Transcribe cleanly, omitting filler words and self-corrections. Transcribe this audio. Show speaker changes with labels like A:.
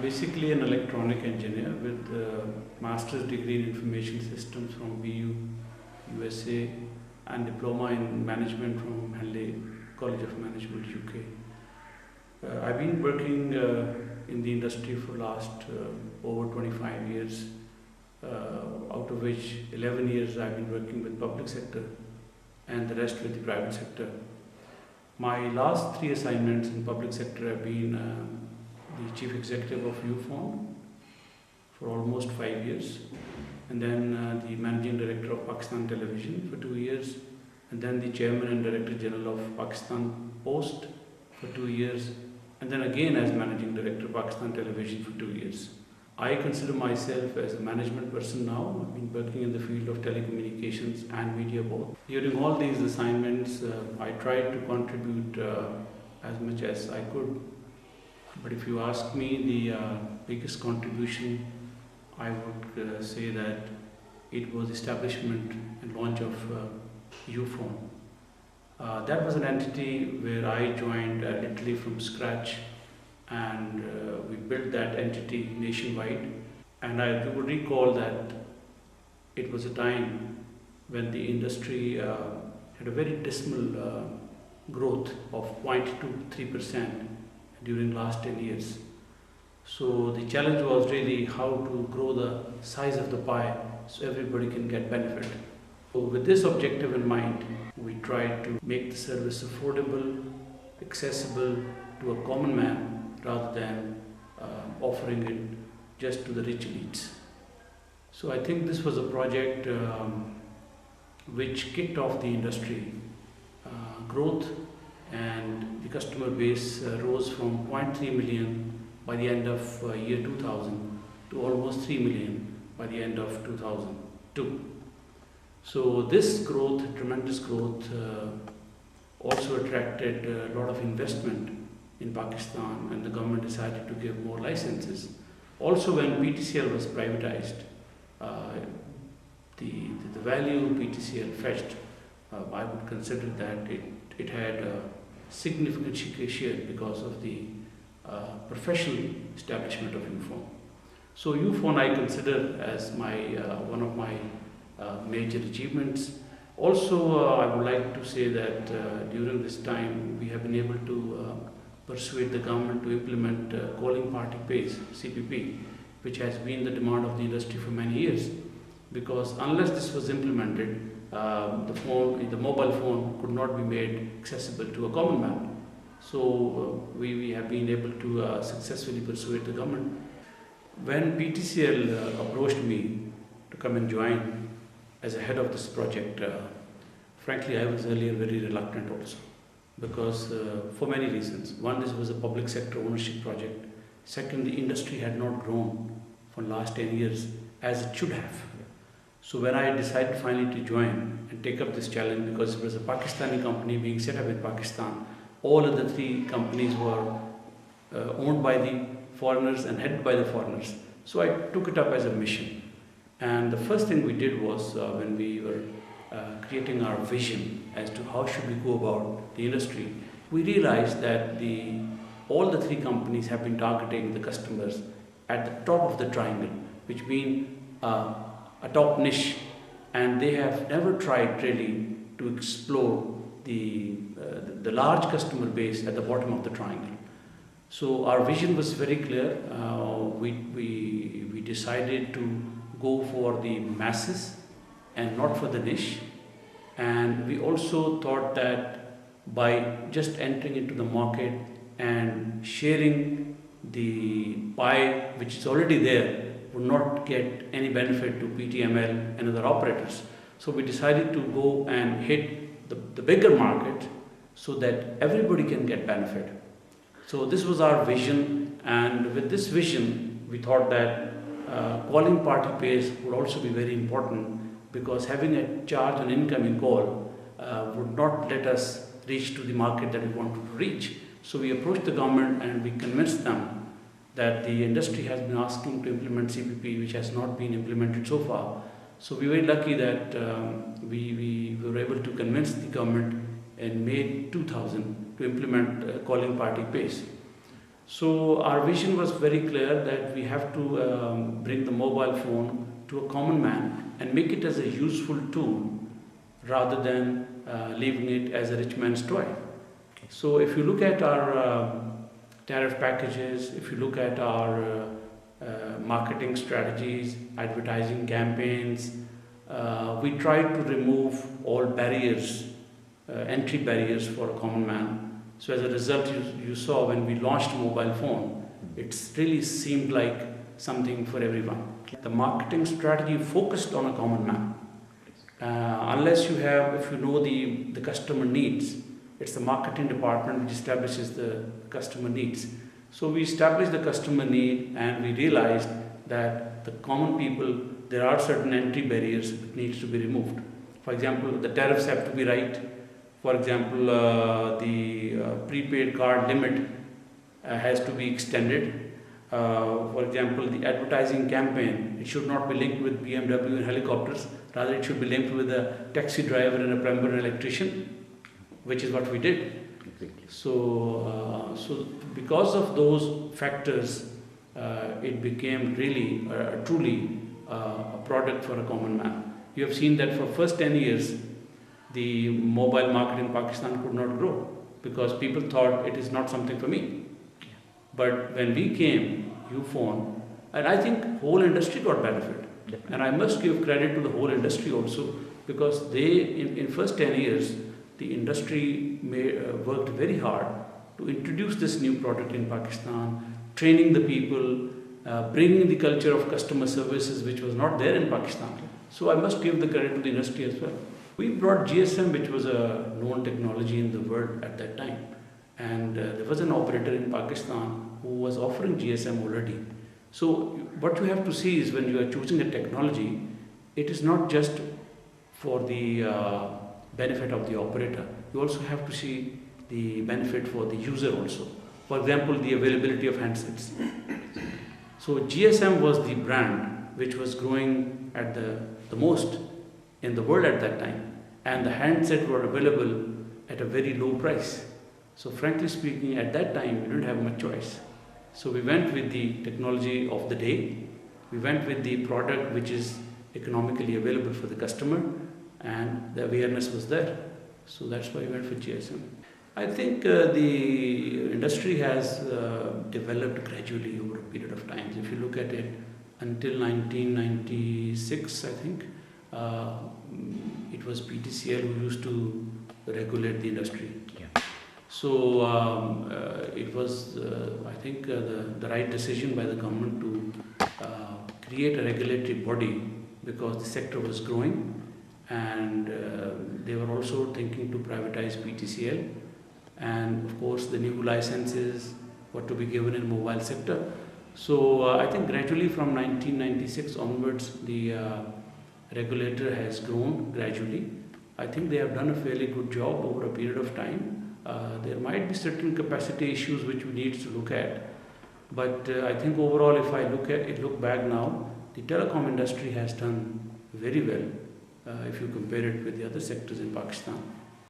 A: basically an electronic engineer with a master's degree in information systems from BU, USA, and diploma in management from Henley College of Management, UK. I've been working in the industry for last over 25 years, out of which 11 years I've been working with public sector and the rest with the private sector. My last 3 assignments in public sector have been the Chief Executive of UFON for almost 5 years, and then the Managing Director of Pakistan Television for 2 years, and then the Chairman and Director General of Pakistan Post for 2 years, and then again as Managing Director of Pakistan Television for 2 years. I consider myself as a management person now. I've been working in the field of telecommunications and media both. During all these assignments, I tried to contribute as much as I could. But if you ask me the biggest contribution, I would say that it was establishment and launch of UFON. That was an entity where I joined literally from scratch, and we built that entity nationwide. And I would recall that it was a time when the industry had a very dismal growth of 0.23% during last 10 years. So the challenge was really how to grow the size of the pie so everybody can get benefit. So with this objective in mind, we tried to make the service affordable, accessible to a common man rather than offering it just to the rich elites. So I think this was a project which kicked off the industry growth, and the customer base rose from 0.3 million by the end of year 2000 to almost 3 million by the end of 2002. So this growth, tremendous growth, also attracted a lot of investment in Pakistan, and the government decided to give more licenses. Also, when PTCL was privatized, the value PTCL fetched, I would consider that it had a significant share because of the professional establishment of UFON. So UFON I consider as my one of my major achievements. Also, I would like to say that during this time we have been able to persuade the government to implement calling party pays, CPP, which has been the demand of the industry for many years. Because unless this was implemented, the mobile phone could not be made accessible to a common man. So we have been able to successfully persuade the government. When PTCL approached me to come and join as a head of this project, frankly I was earlier very reluctant also, because for many reasons. One, this was a public sector ownership project. Second, the industry had not grown for the last 10 years as it should have. So when I decided finally to join and take up this challenge, because it was a Pakistani company being set up in Pakistan, all of the 3 companies were owned by the foreigners and headed by the foreigners. So I took it up as a mission. And the first thing we did was when we were creating our vision as to how should we go about the industry, we realized that all the 3 companies have been targeting the customers at the top of the triangle, which means a top niche, and they have never tried really to explore the large customer base at the bottom of the triangle. So our vision was very clear. We decided to go for the masses and not for the niche. And we also thought that by just entering into the market and sharing the pie which is already there would not get any benefit to PTML and other operators. So we decided to go and hit the bigger market so that everybody can get benefit. So this was our vision, and with this vision we thought that calling party pays would also be very important, because having a charge on incoming call would not let us reach to the market that we wanted to reach. So we approached the government and we convinced them that the industry has been asking to implement CPP, which has not been implemented so far. So we were very lucky that we were able to convince the government in May 2000 to implement calling party pays. So our vision was very clear that we have to bring the mobile phone to a common man and make it as a useful tool rather than leaving it as a rich man's toy. So if you look at our tariff packages, if you look at our marketing strategies, advertising campaigns, we try to remove all barriers, entry barriers for a common man. So as a result, you saw when we launched mobile phone, it really seemed like something for everyone. The marketing strategy focused on a common man. Unless you have, if you know the customer needs, it's the marketing department which establishes the customer needs. So we established the customer need and we realized that the common people, there are certain entry barriers that needs to be removed. For example, the tariffs have to be right. For example, the prepaid card limit has to be extended. For example, the advertising campaign, it should not be linked with BMW and helicopters. Rather, it should be linked with a taxi driver and a plumber and electrician, which is what we did. So because of those factors, it became really, truly a product for a common man. You have seen that for first 10 years, the mobile market in Pakistan could not grow because people thought it is not something for me. But when we came, Uphone, and I think whole industry got benefit. Definitely. And I must give credit to the whole industry also because they, in first 10 years, the industry worked very hard to introduce this new product in Pakistan, training the people, bringing the culture of customer services which was not there in Pakistan. So I must give the credit to the industry as well. We brought GSM, which was a known technology in the world at that time. And there was an operator in Pakistan who was offering GSM already. So what you have to see is when you are choosing a technology, it is not just for the benefit of the operator. You also have to see the benefit for the user also. For example, the availability of handsets. So GSM was the brand which was growing at the most in the world at that time, and the handsets were available at a very low price. So frankly speaking, at that time we didn't have much choice. So we went with the technology of the day, we went with the product which is economically available for the customer, and the awareness was there. So that's why we went for GSM. I think the industry has developed gradually over a period of time. If you look at it, until 1996, I think, it was PTCL who used to regulate the industry. Yeah. So it was, I think, the right decision by the government to create a regulatory body because the sector was growing and they were also thinking to privatize PTCL. And of course, the new licenses were to be given in mobile sector. So I think gradually from 1996 onwards, the regulator has grown gradually. I think they have done a fairly good job over a period of time. There might be certain capacity issues which we need to look at. But I think overall, if I look back now, the telecom industry has done very well if you compare it with the other sectors in Pakistan.